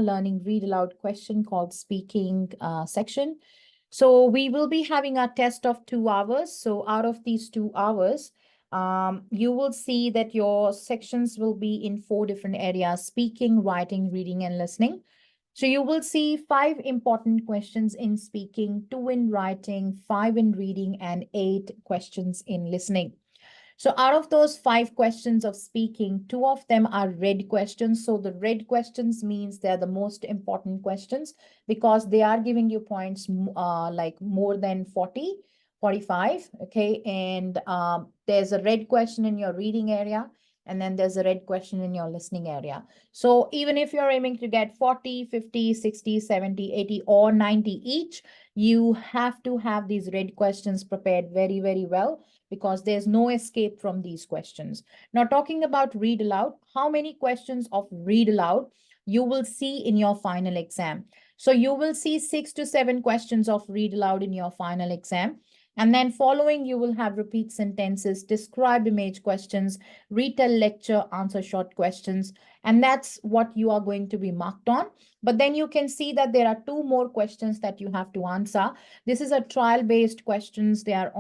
learning read aloud question called speaking section. So we will be having a test of 2 hours. So out of these 2 hours, you will see that your sections will be in 4 different areas: speaking, writing, reading, and listening. So you will see 5 important questions in speaking, 2 in writing, 5 in reading, and 8 questions in listening. So out of those 5 questions of speaking, 2 of them are red questions. So the red questions means they're the most important questions because they are giving you points like more than 40, 45. Okay. And there's a red question in your reading area. And then there's a red question in your listening area. So even if you're aiming to get 40, 50, 60, 70, 80, or 90 each, you have to have these red questions prepared very, very well, because there's no escape from these questions. Now, talking about read aloud, how many questions of read aloud you will see in your final exam? So you will see 6 to 7 questions of read aloud in your final exam. And then following, you will have repeat sentences, describe image questions, retell lecture, answer short questions. And that's what you are going to be marked on. But then you can see that there are 2 more questions that you have to answer. This is a trial-based questions. They are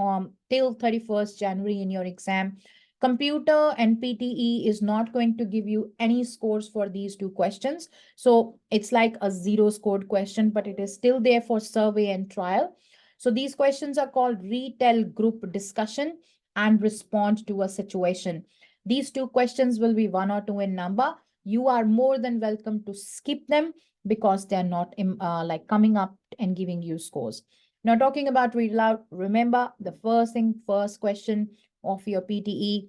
till 31st January in your exam. Computer and PTE is not going to give you any scores for these 2 questions. So it's like a 0 scored question, but it is still there for survey and trial. So these questions are called retell, group discussion, and respond to a situation. These 2 questions will be 1 or 2 in number. You are more than welcome to skip them because they're not like coming up and giving you scores. Now, talking about read aloud, remember the first question of your PTE.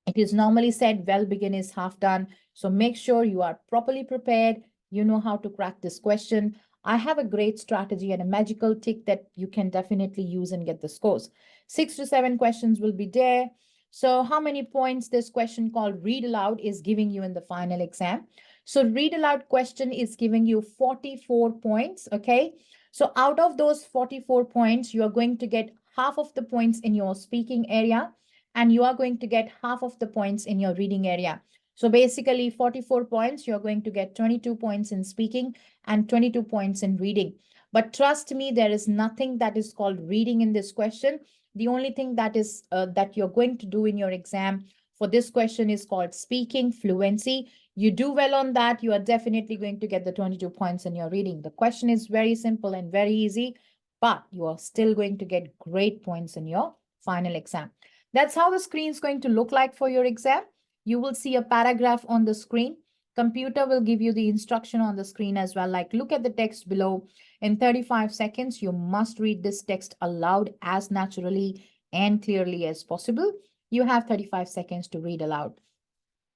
It is normally said, well begin is half done. So make sure you are properly prepared. You know how to crack this question. I have a great strategy and a magical tick that you can definitely use and get the scores. 6 to 7 questions will be there. So how many points this question called read aloud is giving you in the final exam? So read aloud question is giving you 44 points. Okay. So out of those 44 points, you are going to get half of the points in your speaking area, and you are going to get half of the points in your reading area. So basically 44 points, you're going to get 22 points in speaking and 22 points in reading. But trust me, there is nothing that is called reading in this question. The only thing that is that you're going to do in your exam for this question is called speaking fluency. You do well on that, you are definitely going to get the 22 points in your reading. The question is very simple and very easy, but you are still going to get great points in your final exam. That's how the screen is going to look like for your exam. You will see a paragraph on the screen. Computer will give you the instruction on the screen as well. Like, look at the text below. In 35 seconds, you must read this text aloud as naturally and clearly as possible. You have 35 seconds to read aloud.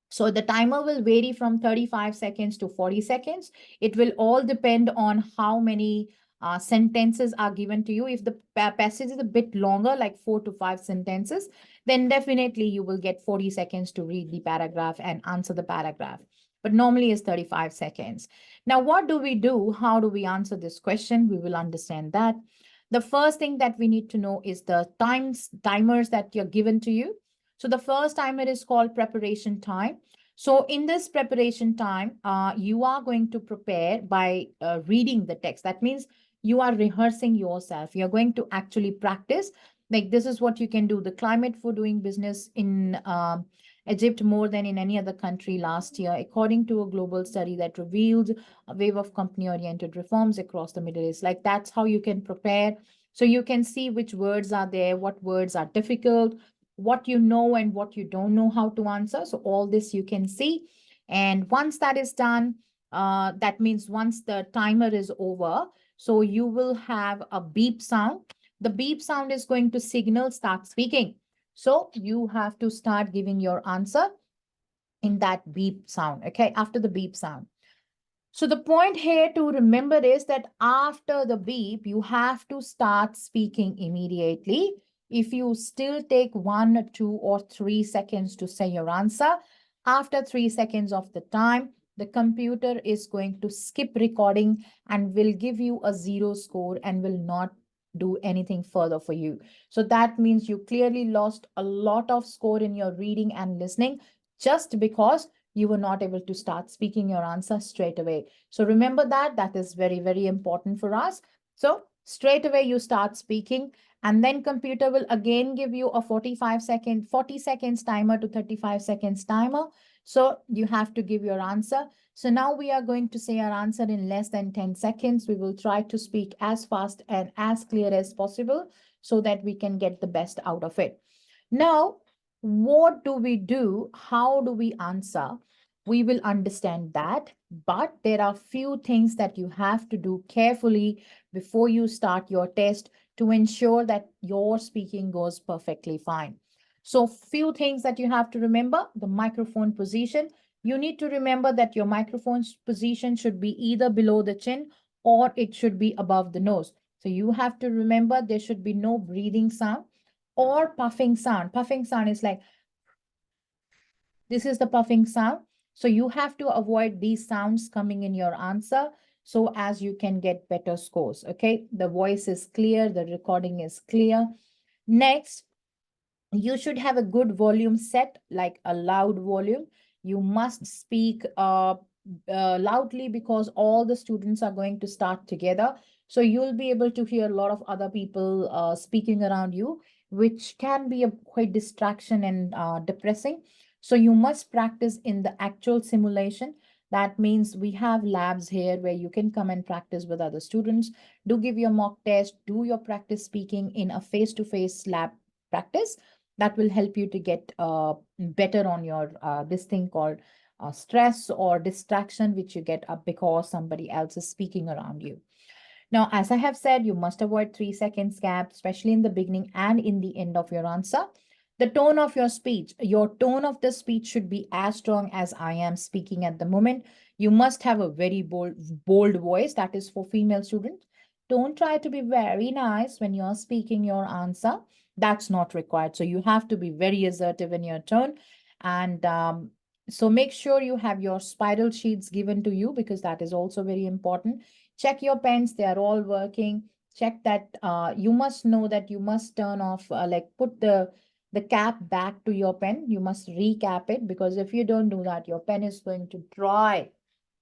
So the timer will vary from 35 seconds to 40 seconds. It will all depend on how many sentences are given to you. If the passage is a bit longer, like 4 to 5 sentences, then definitely you will get 40 seconds to read the paragraph and answer the paragraph. But normally it's 35 seconds. Now, what do we do? How do we answer this question? We will understand that. The first thing that we need to know is the timers that you're given to you. So the first timer is called preparation time. So in this preparation time, you are going to prepare by reading the text. That means you are rehearsing yourself. You're going to actually practice. Like, this is what you can do. The climate for doing business in Egypt more than in any other country last year, according to a global study that revealed a wave of company-oriented reforms across the Middle East. Like, that's how you can prepare. So you can see which words are there, what words are difficult, what you know and what you don't know how to answer. So all this you can see. And once that is done, that means once the timer is over, so you will have a beep sound. The beep sound is going to signal start speaking. So you have to start giving your answer in that beep sound, okay, after the beep sound. So the point here to remember is that after the beep, you have to start speaking immediately. If you still take 1, 2, or 3 seconds to say your answer, after 3 seconds of the time, the computer is going to skip recording and will give you a 0 score and will not do anything further for you. So that means you clearly lost a lot of score in your reading and listening just because you were not able to start speaking your answer straight away. So remember that, that is very, very important for us. So straight away you start speaking, and then computer will again give you a 40 seconds timer to 35 seconds timer. So you have to give your answer. So now we are going to say our answer in less than 10 seconds. We will try to speak as fast and as clear as possible so that we can get the best out of it. Now, what do we do? How do we answer? We will understand that, but there are few things that you have to do carefully before you start your test to ensure that your speaking goes perfectly fine. So few things that you have to remember: the microphone position. You need to remember that your microphone's position should be either below the chin or it should be above the nose. So you have to remember there should be no breathing sound or puffing sound. Puffing sound is like, this is the puffing sound. So you have to avoid these sounds coming in your answer so as you can get better scores. Okay, the voice is clear, the recording is clear. Next, you should have a good volume set, like a loud volume. You must speak loudly because all the students are going to start together. So you'll be able to hear a lot of other people speaking around you, which can be a quite distraction and depressing. So you must practice in the actual simulation. That means we have labs here where you can come and practice with other students. Do give your mock test, do your practice speaking in a face-to-face lab practice. That will help you to get better on your this thing called stress or distraction, which you get up because somebody else is speaking around you. Now, as I have said, you must avoid 3 seconds gap, especially in the beginning and in the end of your answer. The tone of your speech, your tone of the speech should be as strong as I am speaking at the moment. You must have a very bold voice. That is for female students. Don't try to be very nice when you're speaking your answer. That's not required. So you have to be very assertive in your tone. And so make sure you have your spiral sheets given to you because that is also very important. Check your pens, they are all working. Check that you must know that you must turn off, like put the cap back to your pen. You must recap it because if you don't do that, your pen is going to dry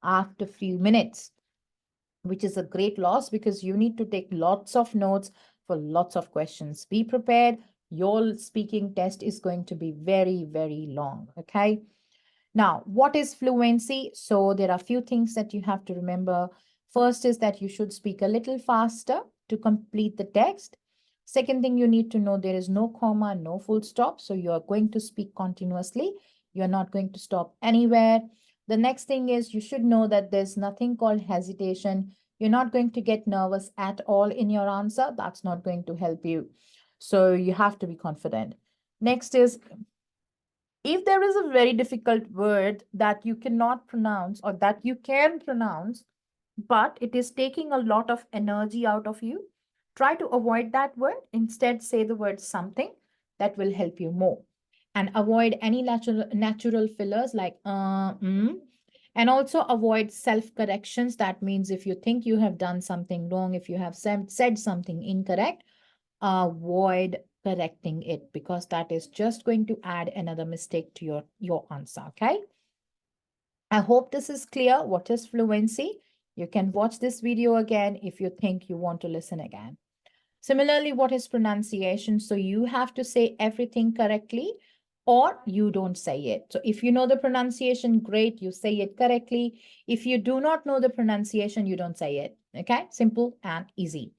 after a few minutes, which is a great loss because you need to take lots of notes for lots of questions. Be prepared. Your speaking test is going to be very, very long. Okay. Now, what is fluency? So there are a few things that you have to remember. First is that you should speak a little faster to complete the text. Second thing you need to know, there is no comma, no full stop. So you are going to speak continuously. You're not going to stop anywhere. The next thing is you should know that there's nothing called hesitation. You're not going to get nervous at all in your answer. That's not going to help you. So you have to be confident. Next is, if there is a very difficult word that you cannot pronounce or that you can pronounce, but it is taking a lot of energy out of you, try to avoid that word. Instead, say the word something that will help you more. And avoid any natural fillers like and also avoid self-corrections. That means if you think you have done something wrong, if you have said something incorrect, avoid correcting it because that is just going to add another mistake to your answer. Okay. I hope this is clear. What is fluency? You can watch this video again if you think you want to listen again. Similarly, what is pronunciation? So you have to say everything correctly or you don't say it. So if you know the pronunciation, great, you say it correctly. If you do not know the pronunciation, you don't say it. Okay, simple and easy.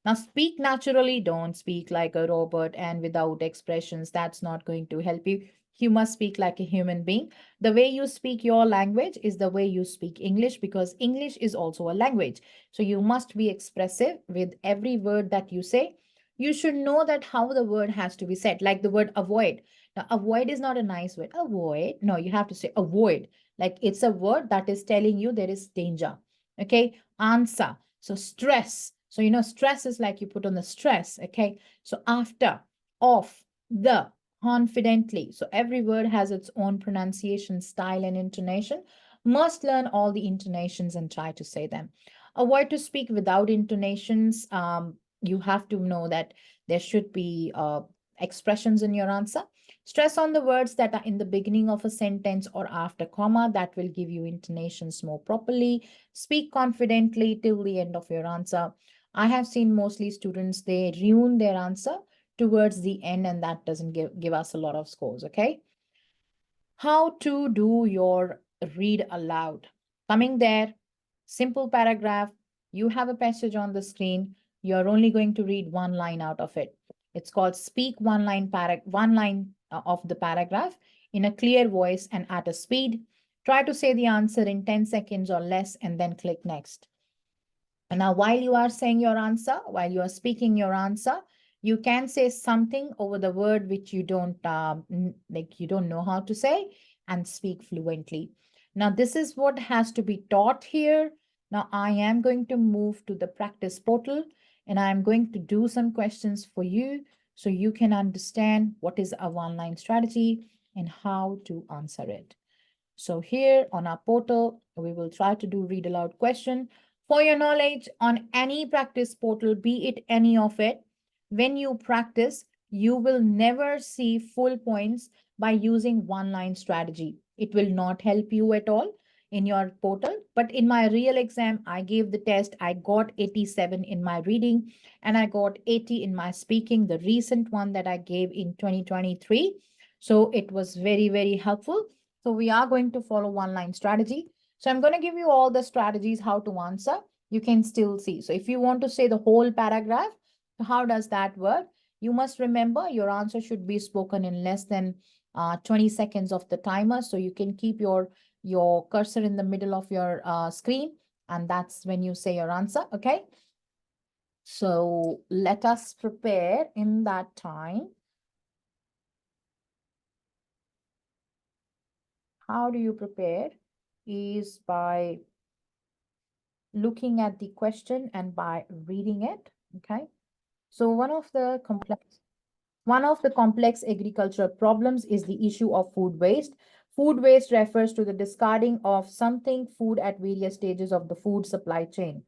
Now speak naturally, don't speak like a robot and without expressions. That's not going to help you. You must speak like a human being. The way you speak your language is the way you speak English because English is also a language. So you must be expressive with every word that you say. You should know that how the word has to be said, like the word avoid. Now, avoid is not a nice word. Avoid. No, you have to say avoid. Like it's a word that is telling you there is danger. Okay. Answer. So stress. So, stress is like you put on the stress. Okay. So after, off, the, confidently. So every word has its own pronunciation style and intonation. Must learn all the intonations and try to say them. Avoid to speak without intonations. You have to know that there should be expressions in your answer. Stress on the words that are in the beginning of a sentence or after comma. That will give you intonations more properly. Speak confidently till the end of your answer. I have seen mostly students, they ruin their answer towards the end, and that doesn't give us a lot of scores, okay? How to do your read aloud. Coming there, simple paragraph. You have a passage on the screen. You're only going to read one line out of it. It's called speak one line of the paragraph in a clear voice and at a speed. Try to say the answer in 10 seconds or less and then click next. And now, while you are saying your answer, while you are speaking your answer, you can say something over the word which you don't you don't know how to say, and speak fluently. Now, this is what has to be taught here. Now, I am going to move to the practice portal, and I am going to do some questions for you so you can understand what is a one-line strategy and how to answer it. So here on our portal, we will try to do read aloud question. For your knowledge, on any practice portal, be it any of it, when you practice, you will never see full points by using one-line strategy. It will not help you at all in your portal. But in my real exam, I gave the test. I got 87 in my reading and I got 80 in my speaking, the recent one that I gave in 2023. So it was very, very helpful. So we are going to follow one-line strategy. So I'm going to give you all the strategies how to answer. You can still see. So if you want to say the whole paragraph, how does that work? You must remember your answer should be spoken in less than 20 seconds of the timer. So you can keep your cursor in the middle of your screen, and that's when you say your answer, okay? So let us prepare in that time. How do you prepare is by looking at the question and by reading it, okay? So one of the complex agricultural problems is the issue of food waste. Food waste refers to the discarding of something food at various stages of the food supply chain.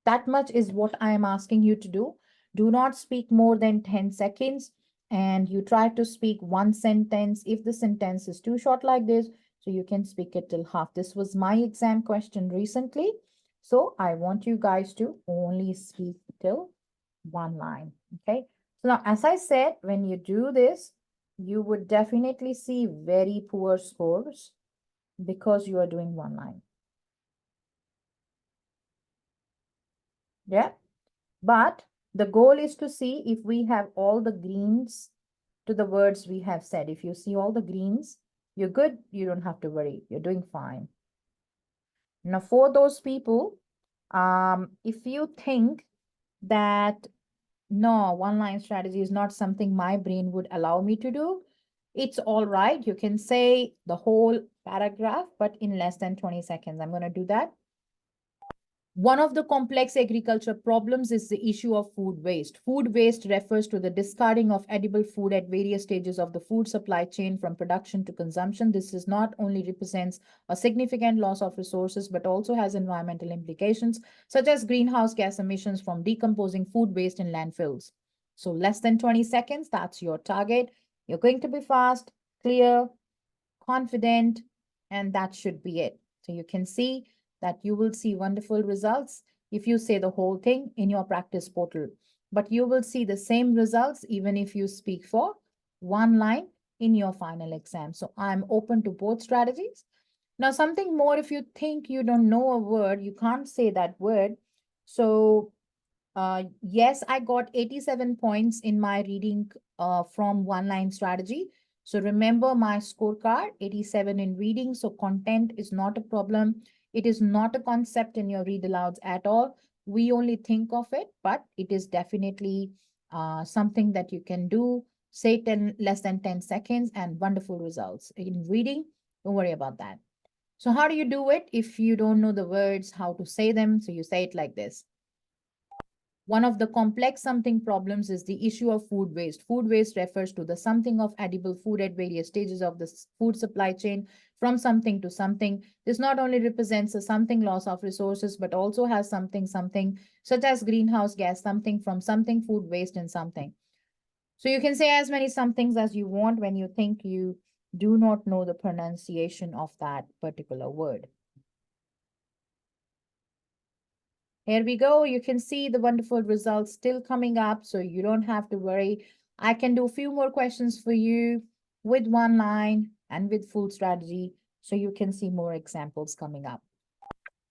That much is what I am asking you to do. Do not speak more than 10 seconds, and you try to speak one sentence. If the sentence is too short like this, so you can speak it till half. This was my exam question recently. So I want you guys to only speak till one line, okay? So now, as I said, when you do this, you would definitely see very poor scores because you are doing one line. Yeah, but the goal is to see if we have all the greens to the words we have said. If you see all the greens, you're good. You don't have to worry. You're doing fine. Now, for those people, if you think that no, one-line strategy is not something my brain would allow me to do, it's all right. You can say the whole paragraph, but in less than 20 seconds. I'm going to do that. One of the complex agriculture problems is the issue of food waste. Food waste refers to the discarding of edible food at various stages of the food supply chain from production to consumption. This is not only represents a significant loss of resources, but also has environmental implications, such as greenhouse gas emissions from decomposing food waste in landfills. So less than 20 seconds, that's your target. You're going to be fast, clear, confident, and that should be it. So you can see that you will see wonderful results if you say the whole thing in your practice portal. But you will see the same results even if you speak for one line in your final exam. So I'm open to both strategies. Now, something more, if you think you don't know a word, you can't say that word. So yes, I got 87 points in my reading from one-line strategy. So remember my scorecard, 87 in reading. So content is not a problem. It is not a concept in your read alouds at all. We only think of it, but it is definitely something that you can do. Say 10, less than 10 seconds and wonderful results. In reading, don't worry about that. So how do you do it if you don't know the words, how to say them? So you say it like this. One of the complex something problems is the issue of food waste. Food waste refers to the something of edible food at various stages of the food supply chain from something to something. This not only represents a something loss of resources, but also has something such as greenhouse gas, something from something, food waste, and something. So you can say as many somethings as you want when you think you do not know the pronunciation of that particular word. Here we go. You can see the wonderful results still coming up, so you don't have to worry. I can do a few more questions for you with one line and with full strategy, so you can see more examples coming up.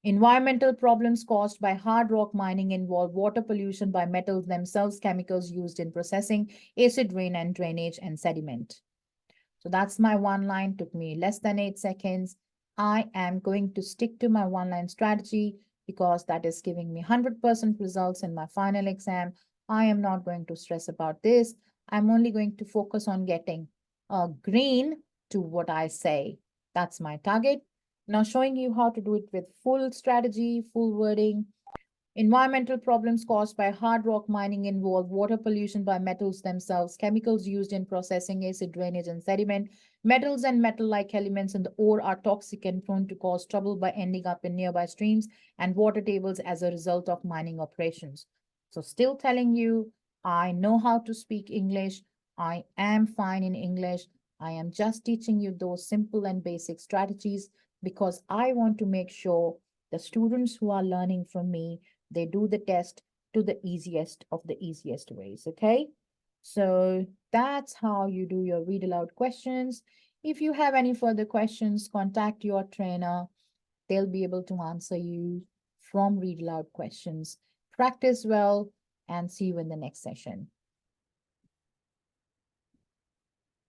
Environmental problems caused by hard rock mining involve water pollution by metals themselves, chemicals used in processing, acid rain and drainage, and sediment. So that's my one line, took me less than 8 seconds. I am going to stick to my one line strategy because that is giving me 100% results in my final exam. I am not going to stress about this. I'm only going to focus on getting a green to what I say. That's my target. Now showing you how to do it with full strategy, full wording. Environmental problems caused by hard rock mining involve water pollution by metals themselves, chemicals used in processing, acid drainage, and sediment. Metals and metal-like elements in the ore are toxic and prone to cause trouble by ending up in nearby streams and water tables as a result of mining operations. So still telling you, I know how to speak English. I am fine in English. I am just teaching you those simple and basic strategies because I want to make sure the students who are learning from me, they do the test to the easiest of the easiest ways, okay? So that's how you do your read aloud questions. If you have any further questions, contact your trainer. They'll be able to answer you from read aloud questions. Practice well and see you in the next session.